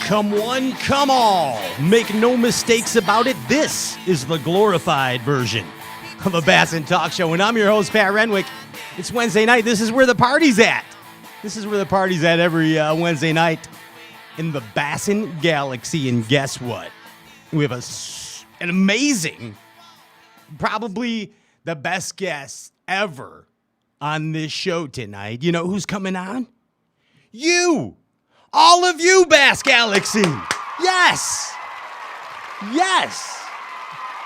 Come one, come all. Make no mistakes about it. This is the glorified version of a Bass and Talk Show. And I'm your host, Pat Renwick. It's Wednesday night. This is where the party's at. This is where the party's at every Wednesday night in the Bassin Galaxy. And guess what? We have an amazing, probably the best guest ever on this show tonight. You know who's coming on? You! All of you, Bass Galaxy! Yes! Yes!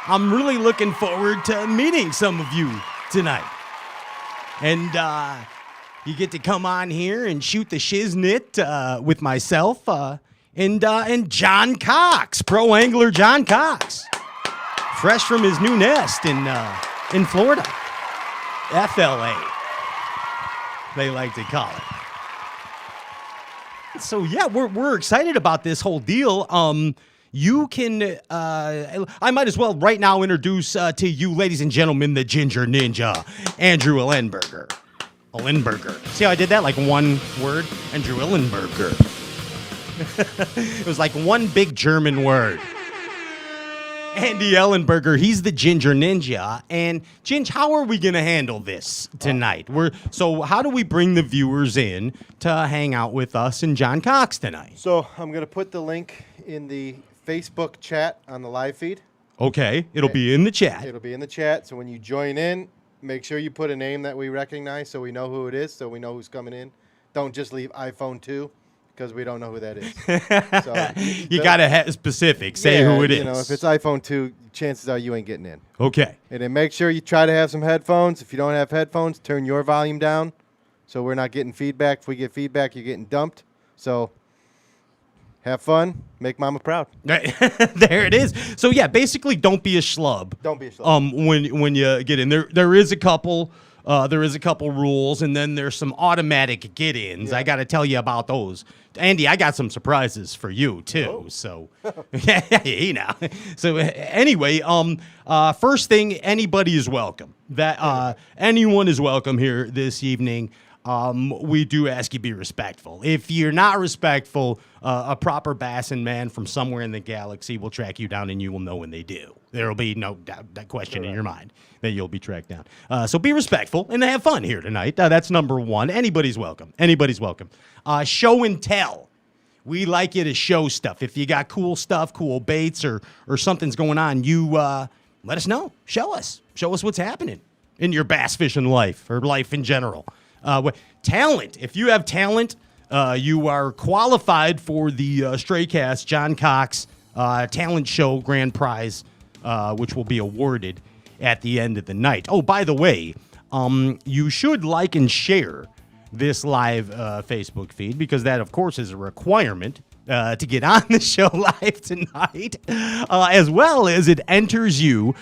I'm really looking forward to meeting some of you tonight. And you get to come on here and shoot the shiznit with myself and John Cox, Pro Angler John Cox. Fresh from his new nest in Florida. FLA, they like to call it. So, yeah, we're excited about this whole deal. You can, I might as well right now introduce to you, ladies and gentlemen, the Ginger Ninja, Andrew Illenberger. See how I did that? Like one word? Andrew Illenberger. It was like one big German word. Andy Ellenberger, he's the Ginger Ninja. And, Ginge, how are we going to handle this tonight? So how do we bring the viewers in to hang out with us and John Cox tonight? So I'm going to put the link in the Facebook chat on the live feed. Okay, it'll be in the chat. It'll be in the chat. So when you join in, make sure you put a name that we recognize so we know who it is, so we know who's coming in. Don't just leave iPhone 2. Because we don't know who that is. So you got to have specific. Say who it is. You know, if it's iPhone 2, chances are you ain't getting in. Okay. And then make sure you try to have some headphones. If you don't have headphones, turn your volume down so we're not getting feedback. If we get feedback, you're getting dumped. So have fun. Make mama proud. There it is. So, yeah, basically don't be a schlub. Don't be a schlub. When you get in. There is a couple... rules, and then there's some automatic get-ins. Yeah. I got to tell you about those. Andy, I got some surprises for you, too. Oh. So, yeah. So, anyway, first thing, anybody is welcome. Anyone is welcome here this evening. We do ask you be respectful. If you're not respectful, a proper bassin man from somewhere in the galaxy will track you down, and you will know when they do. There will be no that question in your mind that you'll be tracked down. So be respectful and have fun here tonight. That's number one. Anybody's welcome. Show and tell. We like you to show stuff. If you got cool stuff, cool baits, or something's going on, you let us know. Show us. Show us what's happening in your bass fishing life or life in general. Talent. If you have talent, you are qualified for the Straycast John Cox Talent Show Grand Prize, which will be awarded at the end of the night. Oh, by the way, you should like and share this live Facebook feed because that, of course, is a requirement to get on the show live tonight, as well as it enters you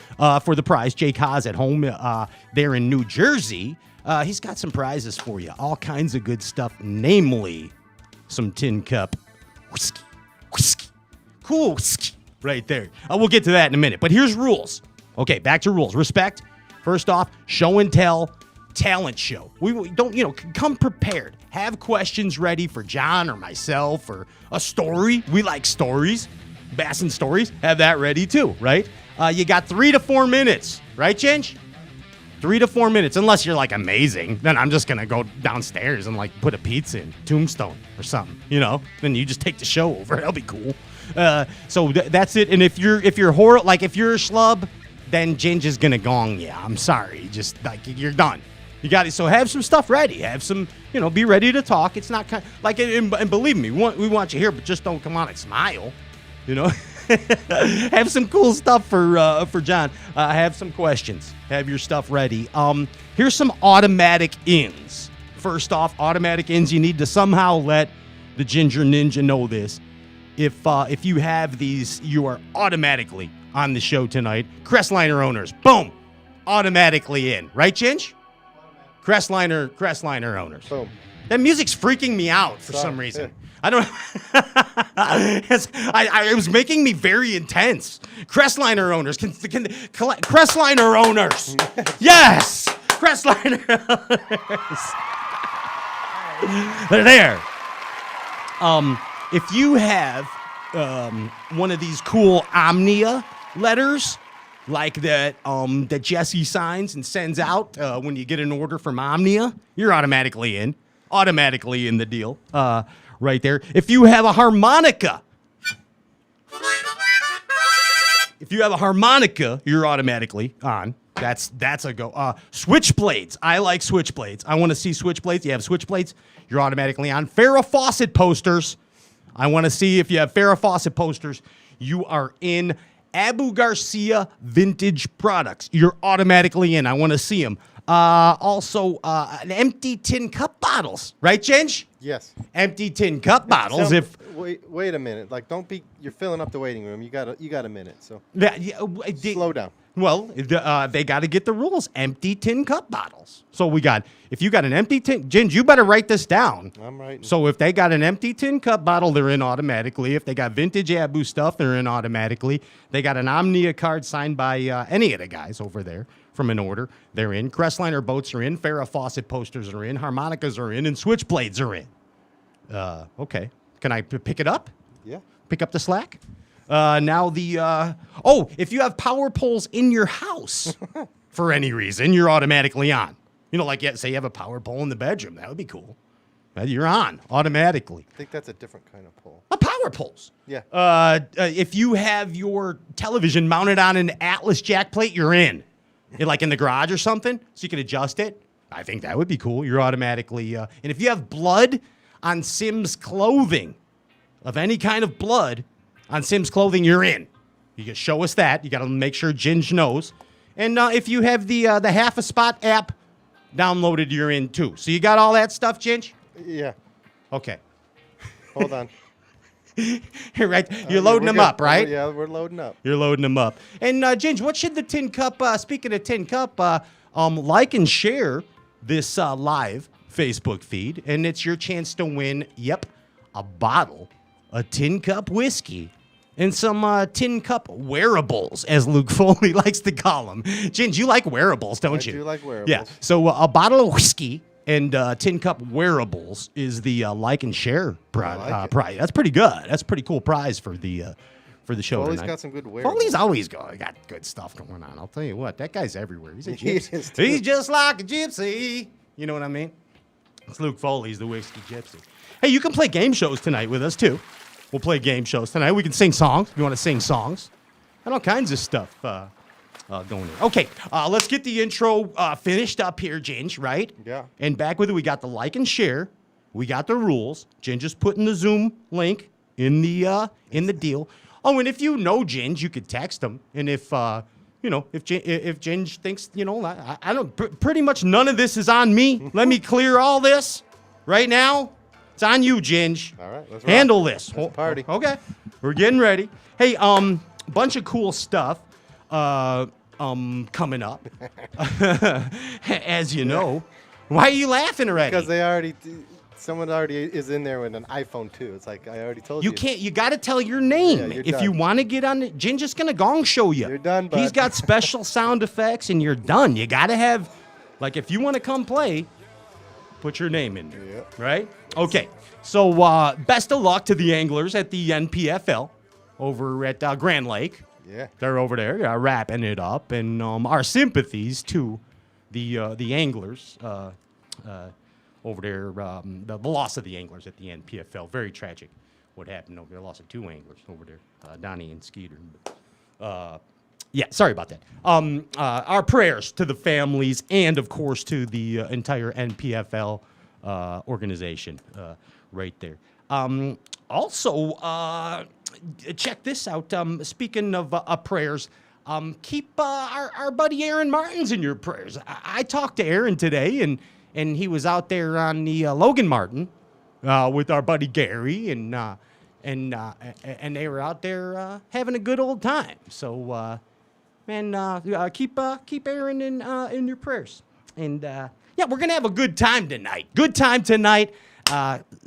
for the prize. Jake Haas at home there in New Jersey. He's got some prizes for you. All kinds of good stuff, namely some tin cup whiskey. Cool whiskey right there. We'll get to that in a minute. But here's rules. Okay, back to rules. Respect. First off, show and tell talent show. We don't, come prepared. Have questions ready for John or myself or a story. We like stories. Bassin stories. Have that ready too, right? You got 3 to 4 minutes. Right, Ginge? 3 to 4 minutes, unless you're like amazing. Then I'm just gonna go downstairs and like put a pizza in Tombstone or something, Then you just take the show over. That'll be cool. So that's it. And if you're if you're a schlub, then Ginge is gonna gong you. I'm sorry, just like you're done. You got it. So have some stuff ready. Have some, be ready to talk. It's not like, and believe me, we want you here, but just don't come on and smile, Have some cool stuff for John. Have some questions. Have your stuff ready. Here's some automatic ins. First off, automatic ins. You need to somehow let the Ginger Ninja know this. If you have these, you are automatically on the show tonight. Crestliner owners, boom, automatically in. Right, Ginge? Crestliner owners. Boom. That music's freaking me out for some reason. I don't. It was making me very intense. Crestliner owners, Crestliner owners, yes, Crestliner owners. They're there. If you have one of these cool Omnia letters, like that that Jesse signs and sends out when you get an order from Omnia, you're automatically in the deal right there. If you have a harmonica, you're automatically on. That's a go. Switchblades. I like switchblades. I want to see switchblades. You have switchblades, you're automatically on. Farrah Fawcett posters. I want to see if you have Farrah Fawcett posters. You are in. Abu Garcia vintage products. You're automatically in. I want to see them. Also, an empty tin cup bottles. Right, Ginge? Yes. Empty tin cup bottles. Wait a minute. Like, don't be. You're filling up the waiting room. You got a minute. So slow down. Well, they got to get the rules. Empty tin cup bottles. So we got, if you got an empty tin, Ginge, you better write this down. I'm writing. So if they got an empty tin cup bottle, they're in automatically. If they got vintage Abu stuff, they're in automatically. They got an Omnia card signed by any of the guys over there from an order, they're in. Crestliner boats are in. Farrah Fawcett posters are in. Harmonicas are in. And switchblades are in. Okay. Can I pick it up? Yeah. Pick up the slack? Now if you have power poles in your house for any reason, you're automatically on. You know, like say you have a power pole in the bedroom. That would be cool. You're on automatically. I think that's a different kind of pole. Power poles. Yeah. If you have your television mounted on an Atlas jack plate, you're in. Like in the garage or something, so you can adjust it. I think that would be cool. You're automatically. And if you have blood on Sim's clothing, of any kind of blood on Sim's clothing, you're in. You can show us that. You got to make sure Ginge knows. And if you have the Half a Spot app downloaded, you're in too. So you got all that stuff, Ginge? Yeah. Okay. Hold on. Right, you're loading them up, right? Yeah, we're loading up. You're loading them up. And Ginge, what should the tin cup? Speaking of tin cup, like and share this live Facebook feed, and it's your chance to win. Yep, a bottle of tin cup whiskey and some tin cup wearables, as Luke Foley likes to call them. Ginge, you like wearables, don't you? I do like wearables. Yeah. So a bottle of whiskey and tin cup wearables is the like and share prize. That's pretty good. That's a pretty cool prize for the show Foley's tonight. got some good wearables. Foley's always got good stuff going on. I'll tell you what, that guy's everywhere. He's a He gypsy. is, too. He's just like a gypsy. You know what I mean? It's Luke Foley's the whiskey gypsy. Hey, you can play game shows tonight with us too. We'll play game shows tonight. We can sing songs if you want to sing songs, and all kinds of stuff going in. Okay, let's get the intro finished up here, Ginge, right? Yeah. And back with it, we got the like and share. We got the rules. Ginge is putting the Zoom link in the deal. Oh, and if you know Ginge, you could text him. And if if Ginge thinks, I don't. Pretty much none of this is on me. Let me clear all this right now. It's on you, Ginge. All right, let's handle this. Let's party. Okay, we're getting ready. Hey, bunch of cool stuff coming up. As you know, why are you laughing already? Because someone already is in there with an iPhone too. It's like I already told you. You can't. You got to tell your name Yeah, if you want to get on. Ginge is gonna gong show you. You're done, bud. He's got special sound effects, and you're done. You got to have, like, if you want to come play, put your name in there. Yep. Right? Okay. So best of luck to the anglers at the NPFL over at Grand Lake. Yeah. They're over there wrapping it up, and our sympathies to the anglers over there. The loss of the anglers at the NPFL, very tragic. What happened over there? Loss of 2 anglers over there, Donnie and Skeeter. Yeah, sorry about that. Our prayers to the families and, of course, to the entire NPFL organization right there. Also, check this out. Speaking of prayers, keep our buddy Aaron Martins in your prayers. I talked to Aaron today, and he was out there on the Logan Martin with our buddy Gary, and they were out there having a good old time. So, keep Aaron in your prayers. And yeah, we're gonna have a good time tonight. Good time tonight.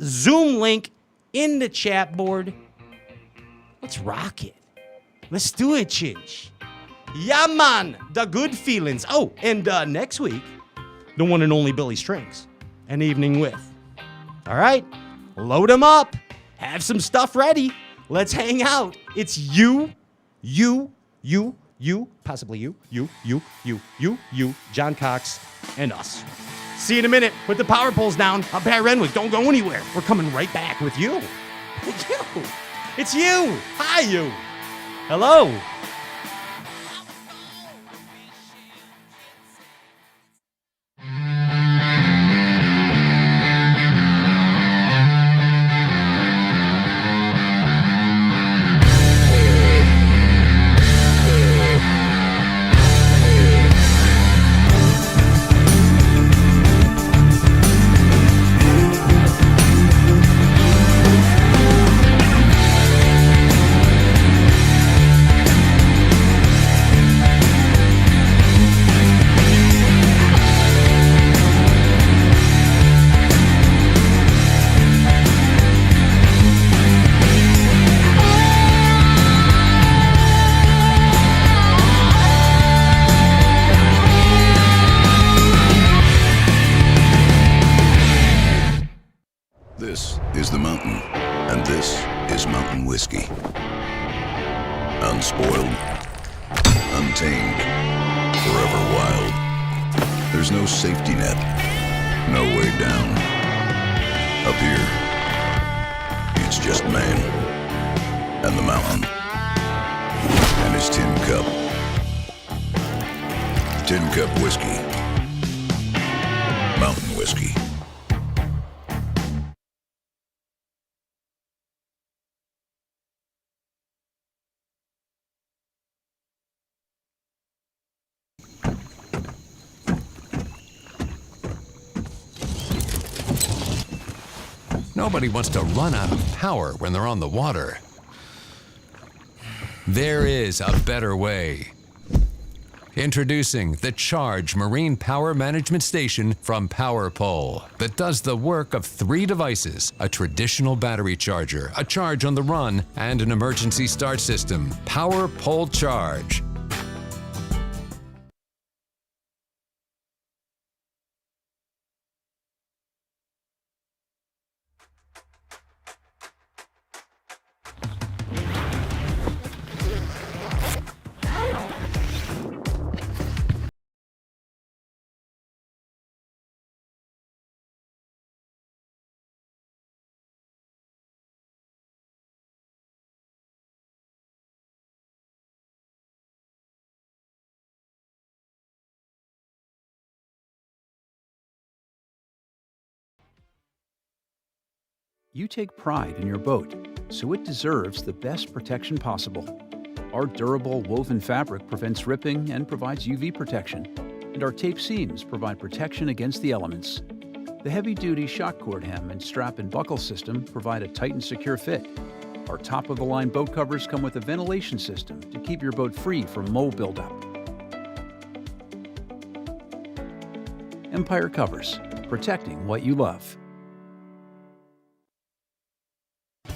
Zoom link in the chat board. Let's rock it. Let's do it, Chinch. Yeah, man. The good feelings. Oh, and next week, the one and only Billy Strings. An evening with. All right? Load them up. Have some stuff ready. Let's hang out. It's you, possibly you, John Cox, and us. See you in a minute. Put the power poles down. I'm Pat Renwick. Don't go anywhere. We're coming right back with you. You. It's you. Hi, you. Hello. This is the mountain, and this is mountain whiskey. Unspoiled, untamed, forever wild. There's no safety net, no way down. Up here, it's just man, and the mountain, and his tin cup. Tin Cup Whiskey. Mountain whiskey. Nobody wants to run out of power when they're on the water. There is a better way. Introducing the Charge Marine Power Management Station from PowerPole that does the work of 3 devices: a traditional battery charger, a charge on the run, and an emergency start system. PowerPole Charge. You take pride in your boat, so it deserves the best protection possible. Our durable woven fabric prevents ripping and provides UV protection, and our tape seams provide protection against the elements. The heavy-duty shock cord hem and strap and buckle system provide a tight and secure fit. Our top-of-the-line boat covers come with a ventilation system to keep your boat free from mold buildup. Empire Covers, protecting what you love.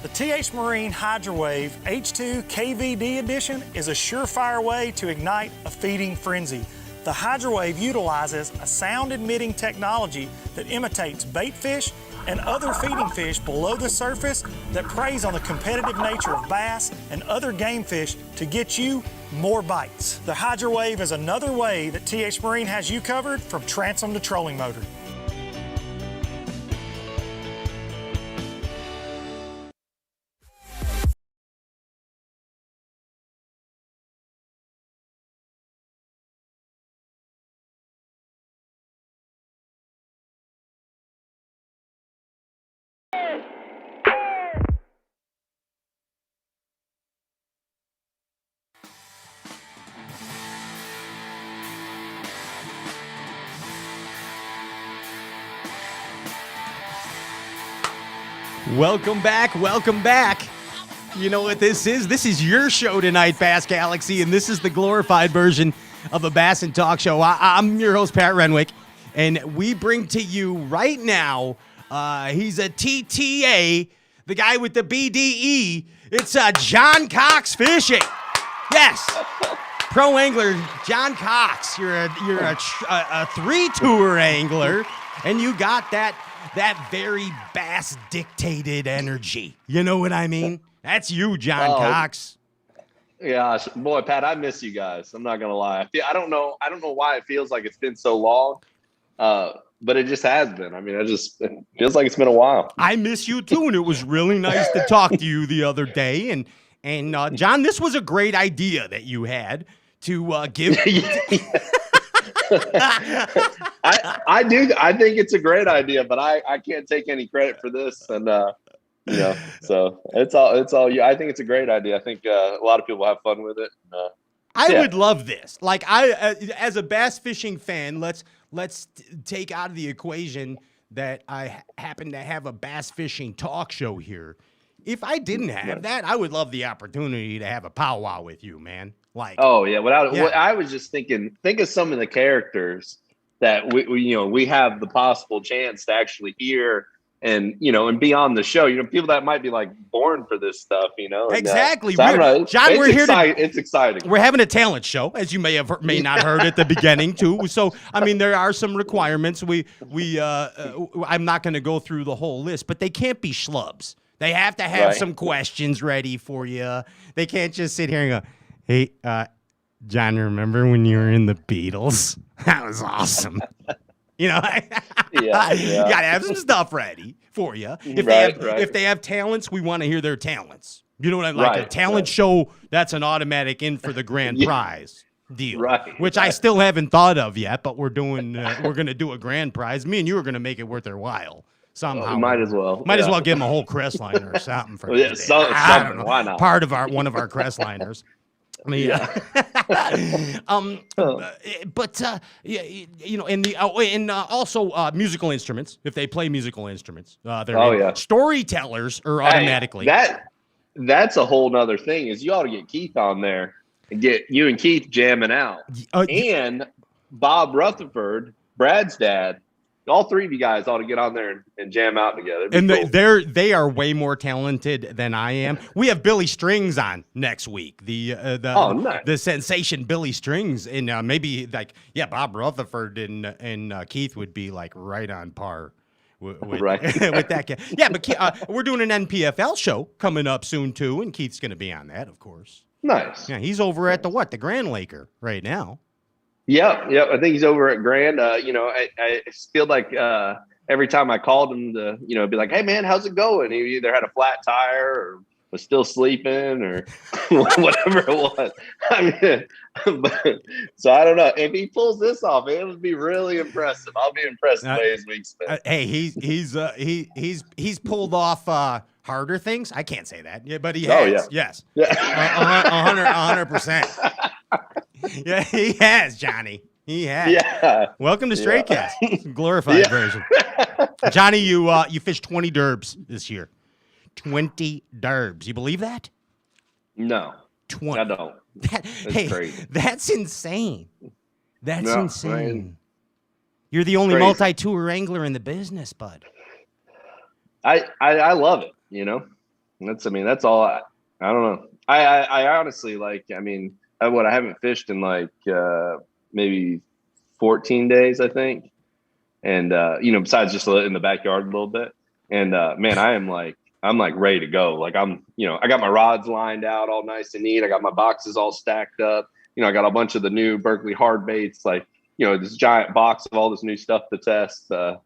The TH Marine Hydrowave H2 KVD Edition is a surefire way to ignite a feeding frenzy. The Hydrowave utilizes a sound-emitting technology that imitates bait fish and other feeding fish below the surface that preys on the competitive nature of bass and other game fish to get you more bites. The Hydrowave is another way that TH Marine has you covered from transom to trolling motor. Welcome back, welcome back. You know what this is? This is your show tonight, Bass Galaxy, and this is the glorified version of a Bass and Talk show. I'm your host, Pat Renwick, and we bring to you right now, he's a TTA, the guy with the BDE. It's John Cox Fishing. Yes, pro angler John Cox. You're a 3-tour angler, and you got that very bass dictated energy. You know what I mean? That's you, John Oh. Cox. Yeah, boy, Pat, I miss you guys. I'm not gonna lie. I don't know why it feels like it's been so long, but it just has been. I mean, it feels like it's been a while. I miss you too, and it was really nice to talk to you the other day. And John, this was a great idea that you had to give. I do. I think it's a great idea, but I can't take any credit for this, and so it's all you. I think it's a great idea. I think a lot of people have fun with it. I would love this. Like as a bass fishing fan, let's take out of the equation that I happen to have a bass fishing talk show here. If I didn't have that, I would love the opportunity to have a powwow with you, man. Like, oh yeah, I was just thinking. Think of some of the characters that we have the possible chance to actually hear and be on the show. People that might be like born for this stuff. Exactly. So I don't know. John, we're here it's exciting. We're having a talent show, as you may not heard at the beginning too. So I mean, there are some requirements. I'm not going to go through the whole list, but they can't be schlubs. They have to have some questions ready for you. They can't just sit here and go, "Hey, John, remember when you were in the Beatles? That was awesome." You gotta have some stuff ready for you. If they have talents, we want to hear their talents. You know what I mean? Like a talent show, that's an automatic in for the grand prize deal. Which I still haven't thought of yet, but we're gonna do a grand prize. Me and you are gonna make it worth their while. Somehow, might as well. Might as well give them a whole crest liner or something for something. I don't know. Why not? Part of one of our crest liners. Also musical instruments. If they play musical instruments, storytellers are automatically. That's a whole nother thing. Is you ought to get Keith on there and get you and Keith jamming out, and Bob Rutherford, Brad's dad. All three of you guys ought to get on there and jam out together. And cool. They are way more talented than I am. We have Billy Strings on next week. The sensation Billy Strings, and maybe Bob Rutherford and Keith would be like right on par with that kid. Yeah, but we're doing an NPFL show coming up soon too, and Keith's going to be on that, of course. Nice. Yeah, he's over at the Grand Laker right now. Yep. I think he's over at Grand. I feel like every time I called him to, be like, "Hey man, how's it going?" He either had a flat tire or was still sleeping or whatever it was. So I don't know if he pulls this off. It would be really impressive. I'll be impressed the way his week's been. Hey, he's pulled off harder things. I can't say that, but he has. Oh, yeah. Yes, 100%. Yeah, he has, Johnny. He has. Yeah. Welcome to Stray Cast, glorified version. Johnny, you fished 20 derbs this year. 20 derbs. You believe that? No. 20. I don't. That's crazy. That's insane. That's insane. Right. You're the only multi-tour angler in the business, bud. I love it. That's all. I don't know. I honestly I haven't fished in maybe 14 days, I think. And, besides just in the backyard a little bit. And, man, I'm ready to go. Like I got my rods lined out all nice and neat. I got my boxes all stacked up. I got a bunch of the new Berkeley hard baits, this giant box of all this new stuff to test. I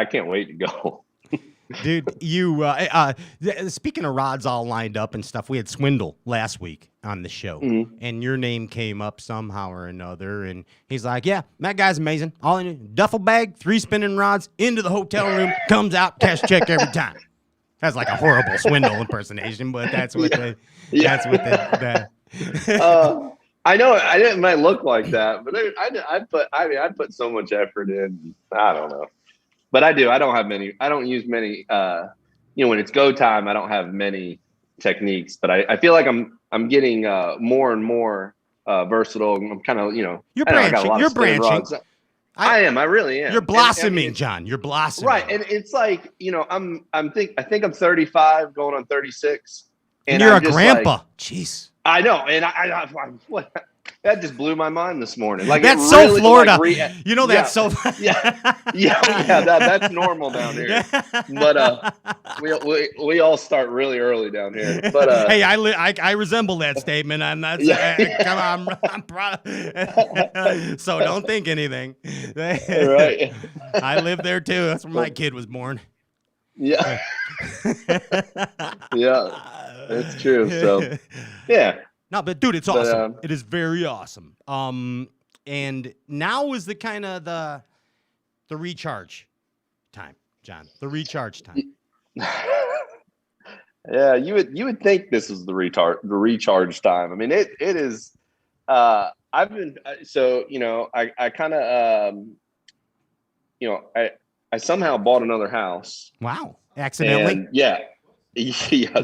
can't wait to go. Dude, you speaking of rods all lined up and stuff, we had Swindle last week on the show, and your name came up somehow or another, and he's like, "Yeah, that guy's amazing. All in a duffel bag, 3 spinning rods, into the hotel room, comes out, cash check every time." That's like a horrible Swindle impersonation, but that's what that's what I know it might look like that, but I put so much effort in. I don't know. But I do. I don't use many. When it's go time, I don't have many techniques. But I feel like I'm getting more and more versatile. I'm kind of You're branching. You're branching. I am. I really am. You're blossoming, John. You're blossoming. Right, and it's like I think I'm 35, going on 36, and you're a grandpa. Jeez. I know, and I'm what. that just blew my mind this morning. Like That's it so really, Florida. like, You know that's so. yeah. That's normal down here. But we all start really early down here. But Hey, I resemble that statement. I'm not. Come on, I'm proud. So don't think anything. right. I live there too. That's where my kid was born. Yeah. Yeah. That's true. So yeah. No, but dude, it's awesome. It is very awesome. And now is the kind of the recharge time, John. The recharge time. Yeah, you would think this is the recharge time. I mean, it is. I've been so I kind of I somehow bought another house. Wow, accidentally. And yeah,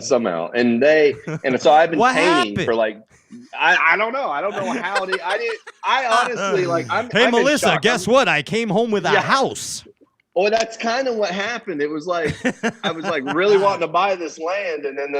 somehow. And so I've been painting for like I don't know how I honestly like I'm. Hey, I'm Melissa, guess what? I came home with a house. Well, that's kind of what happened. It was like I was like really wanting to buy this land, and then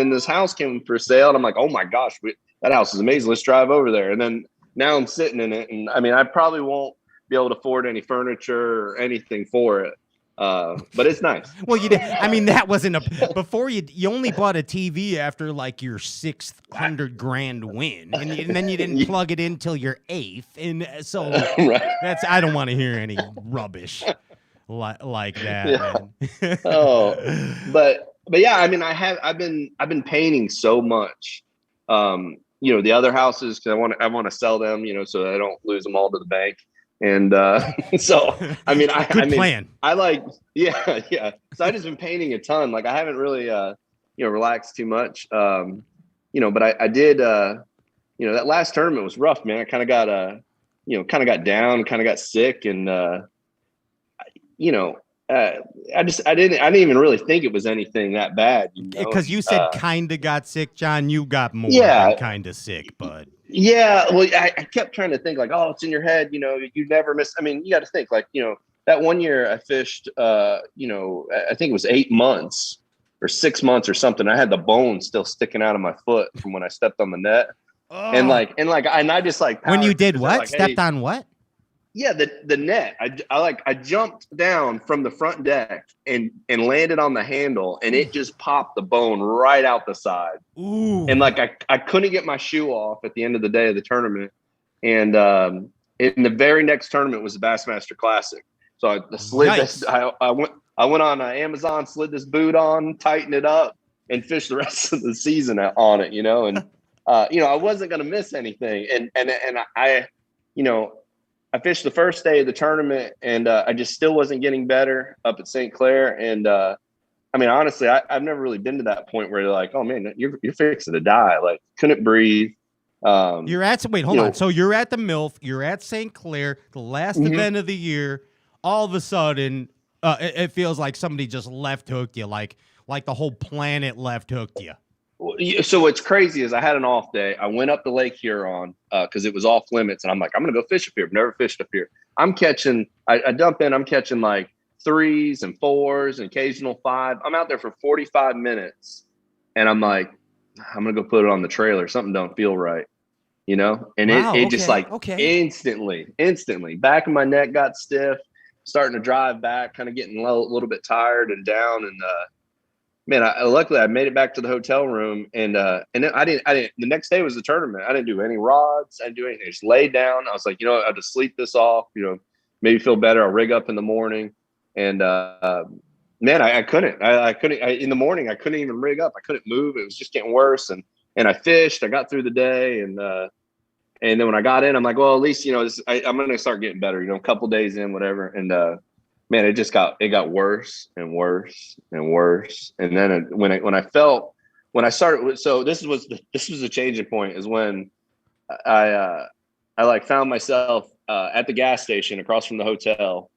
this house came for sale, and I'm like, oh my gosh, that house is amazing. Let's drive over there. And then now I'm sitting in it, and I mean, I probably won't be able to afford any furniture or anything for it, but it's nice. Well, you did. I mean, that wasn't before you only bought a TV after like your $600,000 win, and then you didn't plug it in till your 8th, and so right. I don't want to hear any rubbish. Like that. Yeah. Oh, but yeah, I mean, I've been painting so much. The other houses, because I want to sell them, so I don't lose them all to the bank. And so I mean, plan. I like, yeah. So I just been painting a ton. Like I haven't really relaxed too much. But I did. That last tournament was rough, man. I kind of got down, kind of got sick, and I didn't even really think it was anything that bad. Because you said kind of got sick, John. You got more than kind of sick, but yeah. Well, I kept trying to think like, oh, it's in your head. You never miss. I mean, you got to think like, that one year I fished. I think it was 8 months or 6 months or something. I had the bone still sticking out of my foot from when I stepped on the net, and I just like when you did what? Like, Stepped on what? Yeah, the net. I jumped down from the front deck and landed on the handle, and it just popped the bone right out the side. Ooh. And like I couldn't get my shoe off at the end of the day of the tournament. And in the very next tournament was the Bassmaster Classic. So I slid this. I went on Amazon, slid this boot on, tightened it up, and fished the rest of the season on it. And I wasn't gonna miss anything. And I fished the first day of the tournament, and I just still wasn't getting better up at St. Clair. And I mean, honestly, I've never really been to that point where you're like, oh man, you're fixing to die. Like, couldn't breathe. You're at hold on. So you're at the MILF. You're at St. Clair, the last event of the year. All of a sudden, it feels like somebody just left hooked you, like the whole planet left hooked you. So what's crazy is I had an off day. I went up to Lake Huron because it was off limits, and I'm like, I'm gonna go fish up here. I've never fished up here. I'm catching. I dump in. I'm catching like 3s and 4s and occasional 5. I'm out there for 45 minutes, and I'm like, I'm gonna go put it on the trailer. Something don't feel right, And it just like instantly, back of my neck got stiff, starting to drive back, kind of getting a little bit tired and down, and man, luckily I made it back to the hotel room, and then I didn't. The next day was the tournament. I didn't do any rods. I didn't do anything. I just laid down. I was like, I'll just sleep this off. Maybe feel better. I'll rig up in the morning. And man, I couldn't. I couldn't. In the morning, I couldn't even rig up. I couldn't move. It was just getting worse. And I fished. I got through the day, and then when I got in, I'm like, well, at least I'm gonna start getting better. A couple days in, whatever. And man, it got worse and worse and worse. And then when I started, so this was the changing point, is when I found myself at the gas station across from the hotel,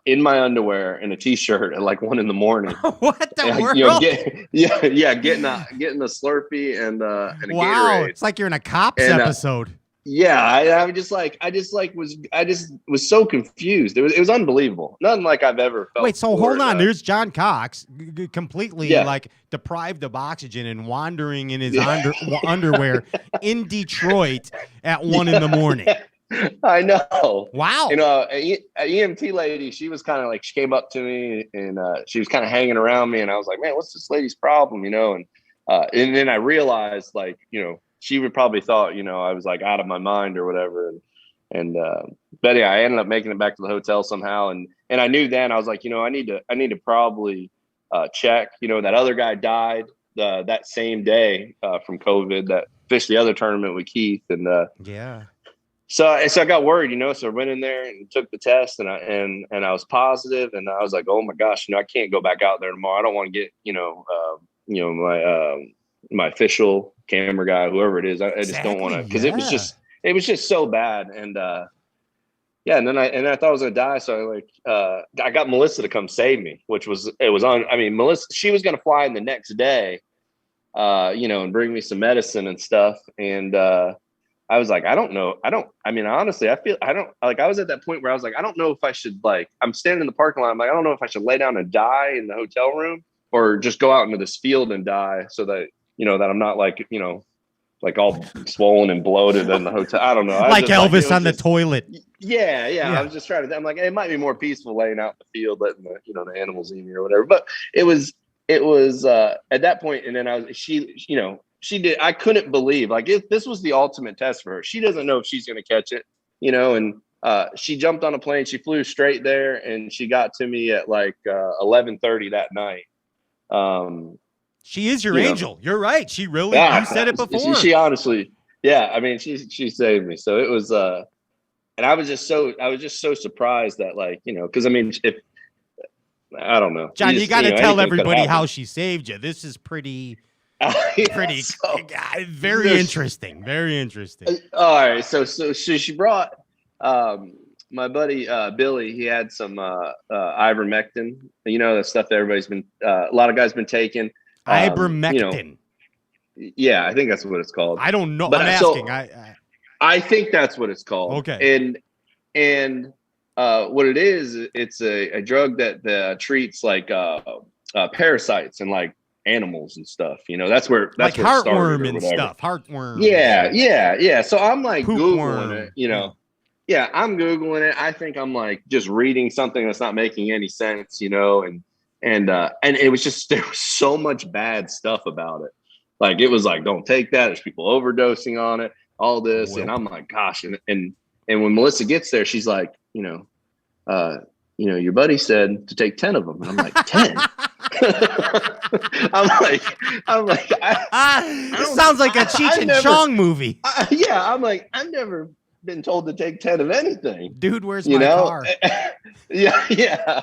in my underwear and a t-shirt at like 1 a.m. What the world? Getting a Slurpee and a wow, Gatorade. it's like you're in a Cops episode. Yeah, I was just like, I just was so confused. It was unbelievable. Nothing like I've ever felt. Wait, so before. hold on. There's John Cox, completely Yeah. like deprived of oxygen and wandering in his underwear in Detroit at 1 in the morning. I know. Wow. You know, an EMT lady, she was kind of like, she came up to me and she was kind of hanging around me, and I was like, man, what's this lady's problem? You know, and then I realized, like, you know, she would probably thought, you know, I was like out of my mind or whatever. But yeah, I ended up making it back to the hotel somehow. And I knew then, I was like, you know, I need to probably check, you know, that other guy died that same day from COVID that fished the other tournament with Keith. And yeah. so I got worried, you know, so I went in there and took the test, and I was positive, and I was like, oh my gosh, you know, I can't go back out there tomorrow. I don't want to get, my official camera guy, whoever it is. I just don't want to, because it was just so bad. And yeah, and then I thought I was gonna die, so I got Melissa to come save me, Melissa, she was gonna fly in the next day, you know, and bring me some medicine and stuff. And I was like, honestly, I was at that point where I was like, I don't know if I should, like, I'm standing in the parking lot, I'm like, I don't know if I should lay down and die in the hotel room or just go out into this field and die, so that, you know, that I'm not, like, you know, like all swollen and bloated in the hotel. I don't know. Like Elvis on the toilet. Yeah. I was just trying to, I'm like, it might be more peaceful laying out in the field, letting the, you know, the animals eat me or whatever. But it was at that point, and then I couldn't believe, like, this was the ultimate test for her. She doesn't know if she's going to catch it, you know, and she jumped on a plane, she flew straight there, and she got to me at like 11:30 that night. She is your angel. You're right. She really, you said it before. She honestly, yeah. I mean, she saved me. So it was, and I was just so surprised that, like, you know, because I mean, I don't know, John, you got to tell everybody how she saved you. This is pretty very interesting. Very interesting. All right. So she brought my buddy Billy. He had some ivermectin. You know, the stuff that everybody's been, a lot of guys been taking. Ivermectin. You know, yeah, I think that's what it's called. I don't know. But I'm asking. I think that's what it's called. Okay. And what it is, it's a drug that treats like parasites and like animals and stuff. You know, that's where like where heartworm and stuff. Heartworm. Yeah. So I'm like Poop Googling worm. it. You know. Yeah, I'm Googling it. I think I'm like just reading something that's not making any sense. You know, and it was just, there was so much bad stuff about it. Like, it was like, don't take that. There's people overdosing on it, all this. Well, and I'm like, gosh. And when Melissa gets there, she's like, you know, your buddy said to take 10 of them. And I'm like, 10? I'm like, this sounds like a Cheech and Chong movie. Yeah. I'm like, I've never been told to take 10 of anything. Dude, where's my car? Yeah.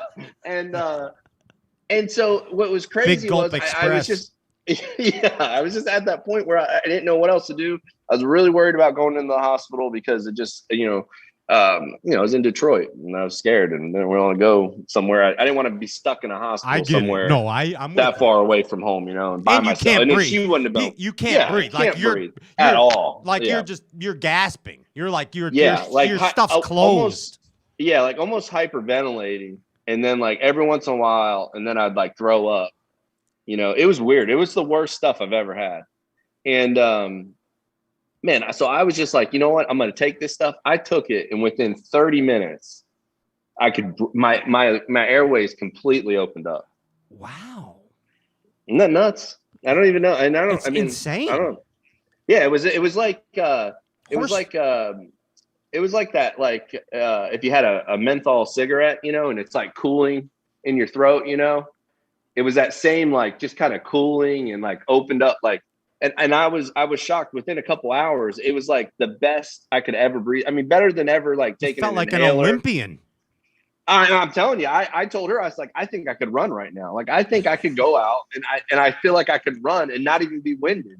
And so what was crazy was I was just, I was just at that point where I didn't know what else to do. I was really worried about going into the hospital because it just, I was in Detroit and I was scared, and then we want to go somewhere. I didn't want to be stuck in a hospital somewhere. No, I'm that far away from home, and by myself. You can't breathe. She wouldn't have been. You can't breathe. Like you're at all. Like you're gasping. You're like your stuff's closed. Almost, like almost hyperventilating. And then like every once in a while, and then I'd like throw up. It was weird. It was the worst stuff I've ever had. And man, so I was just like, you know what? I'm going to take this stuff. I took it, and within 30 minutes, I could my airways completely opened up. Wow. Isn't that nuts? I don't even know. And It's insane. I don't. Yeah, it was like it was like that, like if you had a menthol cigarette, and it's like cooling in your throat, it was that same, like, just kind of cooling and like opened up, like, and I was shocked. Within a couple hours, it was like the best I could ever breathe. I mean, better than ever, like taking felt like an Olympian. I'm telling you, I told her, I was like, I think I could run right now. Like, I think I could go out and I feel like I could run and not even be winded,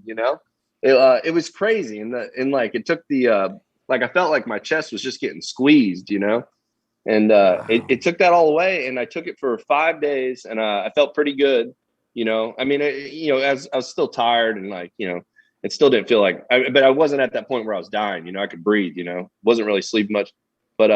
It was crazy. And like, it took the, like, I felt like my chest was just getting squeezed, and wow. It took that all away, and I took it for 5 days, and I felt pretty good, I mean, as I was still tired, and like, it still didn't feel like, but I wasn't at that point where I was dying. You know, I could breathe. You know, wasn't really sleeping much. But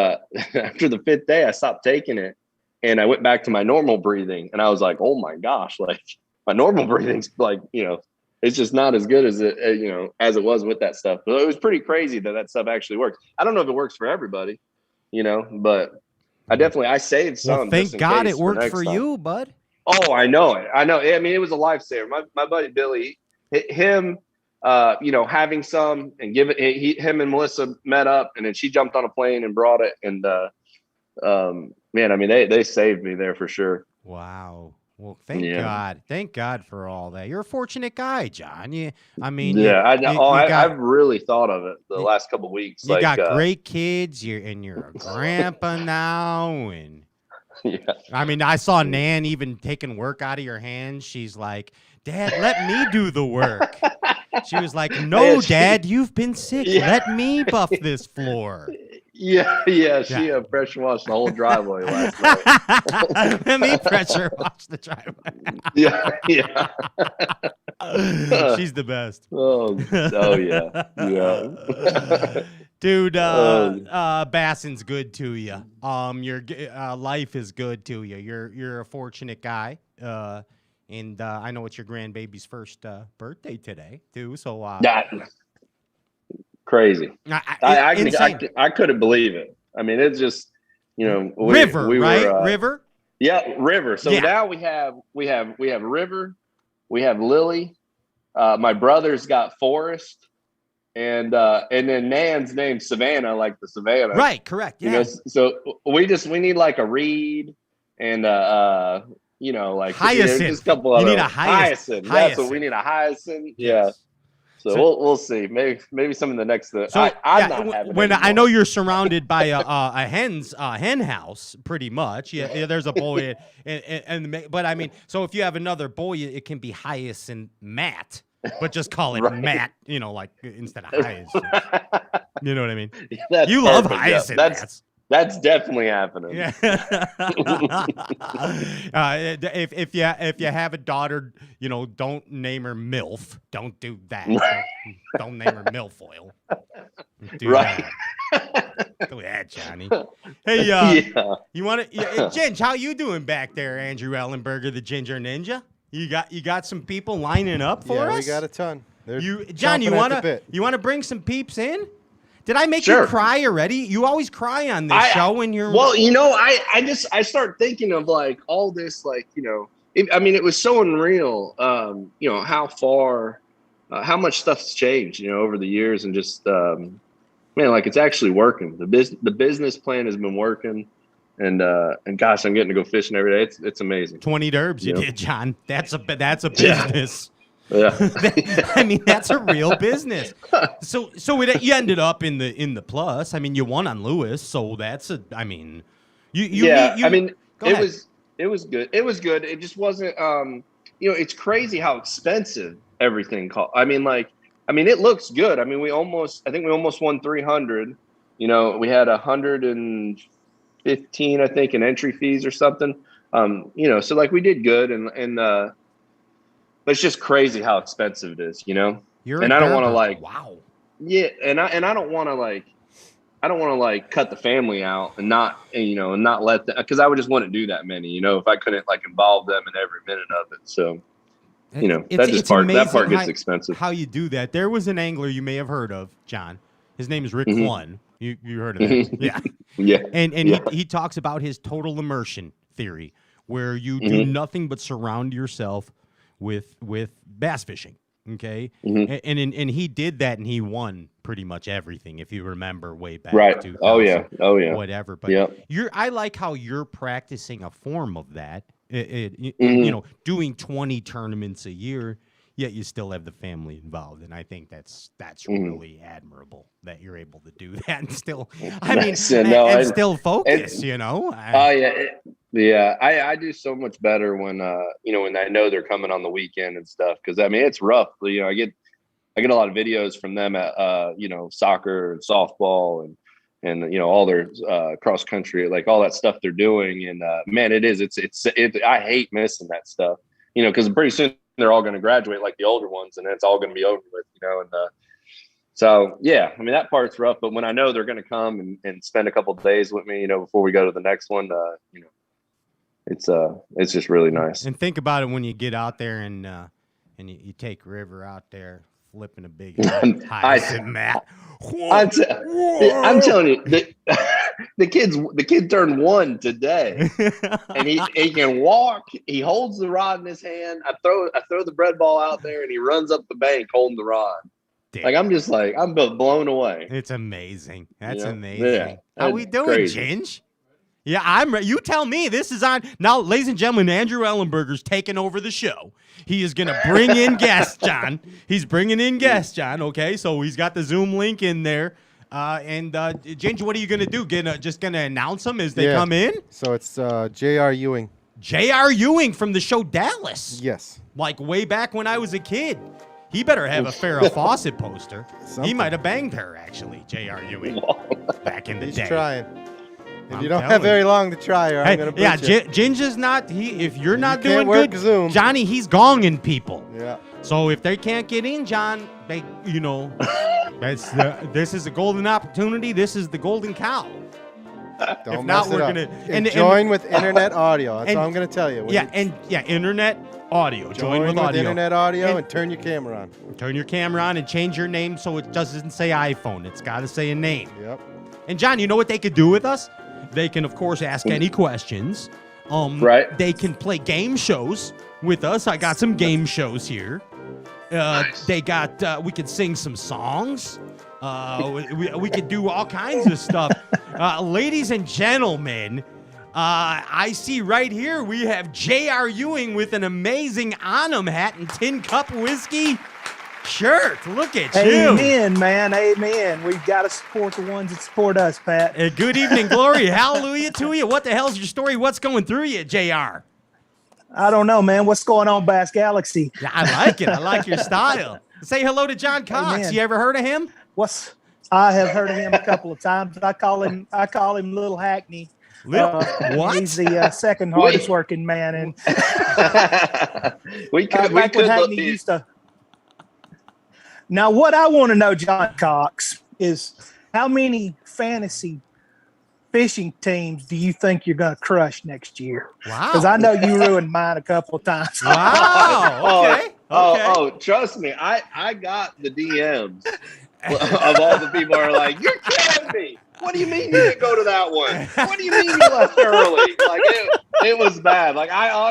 after the 5th day, I stopped taking it, and I went back to my normal breathing, and I was like, oh my gosh, like my normal breathing's like, you know, it's just not as good as it, you know, as it was with that stuff. But it was pretty crazy that stuff actually works. I don't know if it works for everybody, you know, but I saved some. Well, thank God it worked for you, bud. Oh, I know it. I know. I mean, it was a lifesaver. My buddy Billy, him, you know, having some and him and Melissa met up, and then she jumped on a plane and brought it. And man, I mean, they saved me there for sure. Wow. Well, thank God. Thank God for all that. You're a fortunate guy, John. I've really thought of it the last couple of weeks. You got great kids. You're a grandpa now, and I mean, I saw Nan even taking work out of your hands. She's like, "Dad, let me do the work." She was like, "No, Dad, you've been sick. Let me buff this floor." Yeah. She pressure washed the whole driveway last night. Let me pressure wash the driveway. Yeah. She's the best. Oh yeah. Dude, Bassing's good to you. Your life is good to you. You're a fortunate guy. And I know it's your grandbaby's first birthday today too. So crazy. I couldn't believe it. I mean, it's just, you know, River. River. Yeah, River. So now we have River, we have Lily. My brother's got Forrest, and then Nan's named Savannah, like the Savannah. Right. Correct. Yeah. You know, so we need like a Reed and you know, like Hyacinth. Just a couple other. You need a hyacinth. That's what we need, a hyacinth. Yeah. So we'll see. Maybe some in the next. I'm not having. When I know you're surrounded by a hen house, pretty much. Yeah. There's a boy, but I mean, so if you have another boy, it can be Hyacinth Matt, but just call it Matt. You know, like instead of Hyacinth. You know what I mean? You love Hyacinth. That's definitely happening. Yeah. If you have a daughter, you know, don't name her MILF. Don't do that. Don't name her milfoil. Do that. Do that, Johnny. Hey, you want to, Ginge? How you doing back there, Andrew Ellenberger, the Ginger Ninja? You got some people lining up for us? Yeah, we got a ton. John, you want to bring some peeps in? Did I make you cry already? You always cry on this show when you're. Well, you know, I start thinking of like all this, like, you know, it was so unreal, you know, how much stuff's changed, you know, over the years, and just, man, like it's actually working. The business plan has been working, and gosh, I'm getting to go fishing every day. It's amazing. 20 derbs you did, John. That's a business. Yeah. I mean, that's a real business. So you ended up in the plus. I mean, you won on Lewis, so that's it was good. It was good. It just wasn't. You know, it's crazy how expensive everything cost. I mean, it looks good. I mean, I think we almost won 300. You know, we had 115, I think, in entry fees or something. You know, so like we did good, and but it's just crazy how expensive it is, you know. I don't want to like, wow. Yeah, and I don't want to like, cut the family out and not, you know, and not let them, because I would just wouldn't do that many, you know, if I couldn't like involve them in every minute of it. So, you know, that part gets expensive. How you do that? There was an angler you may have heard of, John. His name is Rick One. You heard of him? Yeah. Yeah. And he talks about his total immersion theory, where you do nothing but surround yourself with bass fishing. Okay. And he did that, and he won pretty much everything, if you remember way back. Right. Oh yeah. Whatever. But I like how you're practicing a form of that. You know, doing 20 tournaments a year, yet you still have the family involved, and I think that's really admirable that you're able to do that and still. I mean, still focus. You know. I do so much better when you know, when I know they're coming on the weekend and stuff, because I mean it's rough. You know, I get a lot of videos from them at you know, soccer and softball and you know, all their cross country, like all that stuff they're doing, and man, I hate missing that stuff. You know, because pretty soon they're all going to graduate like the older ones, and then it's all going to be over with, And so, yeah, I mean, that part's rough. But when I know they're going to come and spend a couple of days with me, before we go to the next one, it's just really nice. And think about it when you get out there and you take River out there flipping a big hyacinth mat. I'm telling you, the kid turned 1 today, and he can walk. He holds the rod in his hand. I throw the bread ball out there, and he runs up the bank holding the rod. Damn. I'm blown away. It's amazing. That's amazing. Yeah, how we doing, Ginge? Yeah, you tell me. This is on now, ladies and gentlemen. Andrew Ellenberger's taking over the show. He is going to bring in guests, John. He's bringing in guests, John. Okay, so he's got the Zoom link in there. And Ginge, what are you going to do? Just going to announce them as they come in? So it's J.R. Ewing. J.R. Ewing from the show Dallas. Yes. Like way back when I was a kid. He better have a Farrah Fawcett poster. He might have banged her, actually, J.R. Ewing, back in the day. He's trying. And you don't have very long to try, or I'm going to beat you. Ginger's not. If you're not doing work good, Zoom. Johnny, he's gonging people. Yeah. So if they can't get in, John, this is a golden opportunity. This is the golden cow. Don't if mess not, we're it up. gonna join with internet audio. That's all I'm going to tell you. Internet audio. Join with audio. Internet audio and turn your camera on. Turn your camera on and change your name so it doesn't say iPhone. It's got to say a name. Yep. And John, you know what they could do with us? They can, of course, ask any questions. Right. They can play game shows with us. I got some game shows here. Nice. They got. We could sing some songs. We could do all kinds of stuff. Ladies and gentlemen, I see right here we have J.R. Ewing with an amazing Onum hat and tin cup whiskey shirt. Look at you. Amen, man. Amen. We've got to support the ones that support us, Pat. Good evening, glory. Hallelujah to you. What the hell's your story? What's going through you, JR? I don't know, man. What's going on, Bass Galaxy? Yeah, I like it. I like your style. Say hello to John Cox. Amen. You ever heard of him? I have heard of him a couple of times. I call him Little Hackney. What? He's the second hardest working man. And we could Hackney used to. Now, what I want to know, John Cox, is how many fantasy fishing teams do you think you're going to crush next year? Wow. Because I know you ruined mine a couple of times. Wow. Okay. Oh, trust me. I got the DMs of all the people who are like, you're kidding me. What do you mean you didn't go to that one? What do you mean you left early? Like, it was bad. Like, I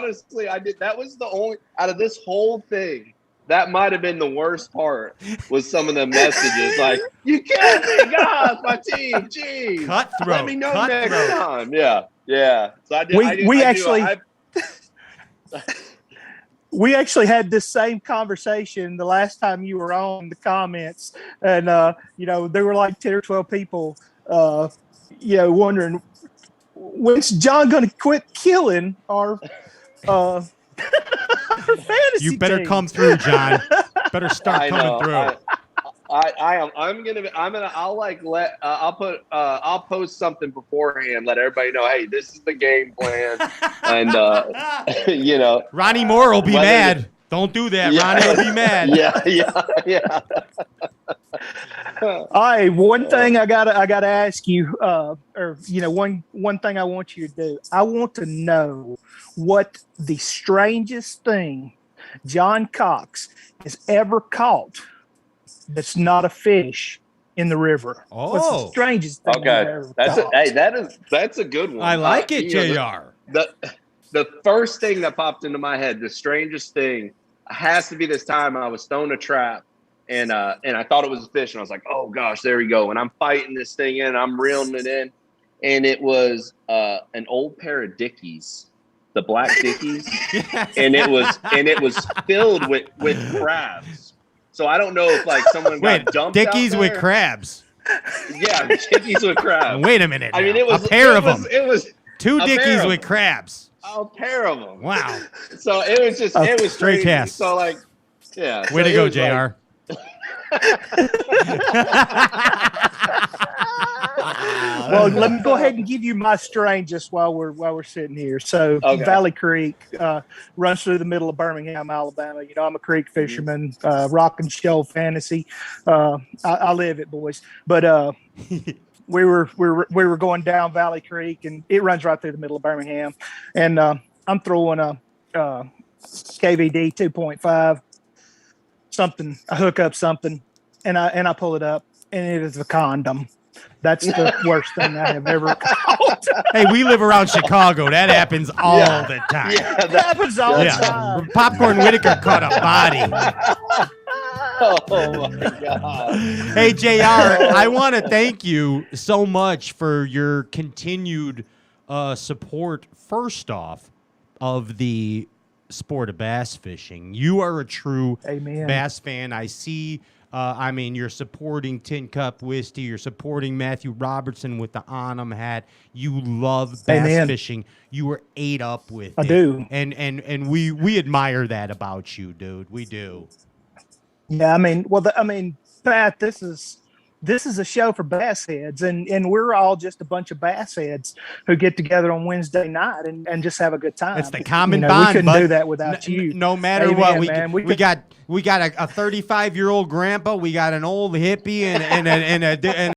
did. That was the only, out of this whole thing, that might have been the worst part, was some of the messages like, you killed me, guys, my team, jeez. Cutthroat. Let me know next time. Yeah. So I did. We actually had this same conversation the last time you were on the comments. And, there were like 10 or 12 people, wondering, when's John going to quit killing our fantasy You better team? come through, John. Better start coming through. I'll post something beforehand, let everybody know, hey, this is the game plan. And Ronnie Moore will be mad. Don't do that. Yeah. Ronnie will be mad. Yeah. All right, one thing I gotta ask you, one thing I want you to do. I want to know what the strangest thing John Cox has ever caught that's not a fish in the river. Oh. What's the strangest thing you've ever caught? That's a good one. I like it, JR. The first thing that popped into my head, the strangest thing, has to be this time I was throwing a trap and I thought it was a fish, and I was like, oh gosh, there we go. And I'm fighting this thing in, I'm reeling it in, and it was an old pair of Dickies, the black Dickies, and it was filled with crabs. So I don't know if like someone got dumped Dickies out with there. crabs. Yeah, Dickies with crabs. Wait a minute. I mean, now. it was a pair of them. It was two a Dickies pair with of crabs. A pair of them. Wow. So it was just it was straight crazy. cast. So like, yeah. Way so to go, it was JR. Well, let me go ahead and give you my strangest while we're sitting here. So Okay. Valley Creek runs through the middle of Birmingham, Alabama. You know, I'm a creek fisherman, rock and shoal fantasy. I live it, boys. But we were going down Valley Creek, and it runs right through the middle of Birmingham. And I'm throwing a KVD 2.5 something. I hook up something, and I pull it up, and it is a condom. That's the worst thing I have ever caught. Hey, we live around Chicago. That happens all the time. Yeah, It happens all the Yeah. time. Popcorn Whitaker caught a body. oh my god. Hey, JR, I want to thank you so much for your continued support, first off, of the sport of bass fishing. You are a true Amen. bass fan. I see. I mean, you're supporting Tin Cup Whiskey. You're supporting Matthew Robertson with the On 'em hat. You love bass Amen. fishing. You were ate up with I it. do. And we admire that about you, dude. We do. Yeah, I mean, Pat, this is a show for bass heads, and we're all just a bunch of bass heads who get together on Wednesday night and just have a good time. It's the common We bond. couldn't bud. do that without you. No matter Amen, what, man. we got a 35-year-old grandpa, we got an old hippie, and